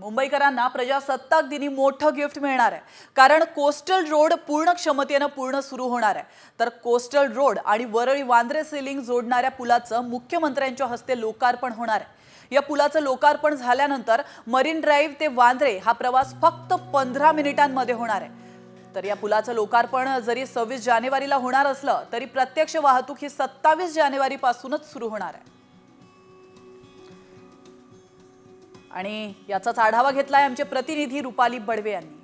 मुंबईकरांना प्रजासत्ताक दिनी मोठं गिफ्ट मिळणार आहे, कारण कोस्टल रोड पूर्ण क्षमतेने पूर्ण सुरू होणार आहे। तर कोस्टल रोड आणि वरळी वांद्रे सीलिंग जोडणाऱ्या पुलाचं मुख्यमंत्र्यांच्या हस्ते लोकार्पण होणार आहे। या पुलाचं लोकार्पण झाल्यानंतर मरीन ड्राइव्ह ते वांद्रे हा प्रवास फक्त 15 मिनिटांमध्ये होणार आहे। तर या पुलाचं लोकार्पण जरी 26 जानेवारीला होणार असलं तरी प्रत्यक्ष वाहतूक ही 27 जानेवारीपासूनच सुरू होणार आहे। आणि याचाच आढावा घेतलाय आमचे प्रतिनिधी रुपाली बडवे यांनी।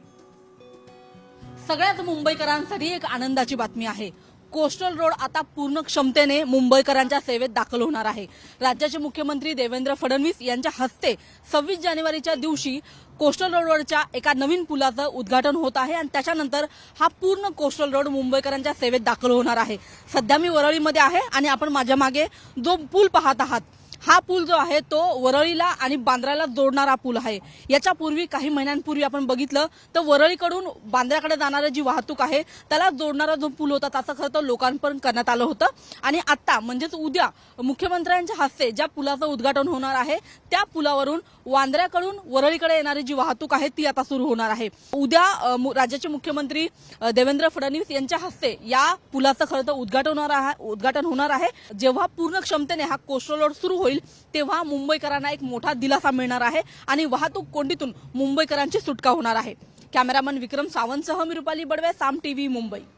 सगळ्यात मुंबईकरांसाठी एक आनंदाची बातमी आहे। कोस्टल रोड आता पूर्ण क्षमतेने मुंबईकरांच्या सेवेत दाखल होणार आहे। राज्याचे मुख्यमंत्री देवेंद्र फडणवीस यांच्या हस्ते 26 जानेवारीच्या दिवशी कोस्टल रोडवरच्या एका नवीन पुलाचं उद्घाटन होत आहे आणि त्याच्यानंतर हा पूर्ण कोस्टल रोड मुंबईकरांच्या सेवेत दाखल होणार आहे। सध्या मी वरळीमध्ये आहे आणि आपण माझ्या मागे जो पूल पाहत आहात, हा पूल जो आहे तो वरळीला आणि बांद्र्याला जोडणारा पूल आहे। याच्यापूर्वी काही महिन्यांपूर्वी आपण बघितलं तर वरळीकडून बांद्र्याकडे जाणारी जी वाहतूक आहे त्याला जोडणारा जो पूल होता त्याचं खरं तर लोकार्पण करण्यात आलं होतं आणि आता म्हणजेच उद्या मुख्यमंत्र्यांच्या हस्ते ज्या पुलाचं उद्घाटन होणार आहे त्या पुलावरून वांद्र्याकडून वरळीकडे येणारी जी वाहतूक आहे ती आता सुरू होणार आहे। उद्या राज्याचे मुख्यमंत्री देवेंद्र फडणवीस यांच्या हस्ते या पुलाचं खरं तर उद्घाटन होणार आहे। जेव्हा पूर्ण क्षमतेने हा कोस्टल रोड सुरू होईल तेव्हा मुंबईकरांना एक मोठा दिलासा मिळणार आहे आणि वाहतूक कोंडीतून मुंबईकरांची सुटका होणार आहे। कॅमेरामन विक्रम सावंतसह मी रुपाली बडवे, साम टीव्ही, मुंबई।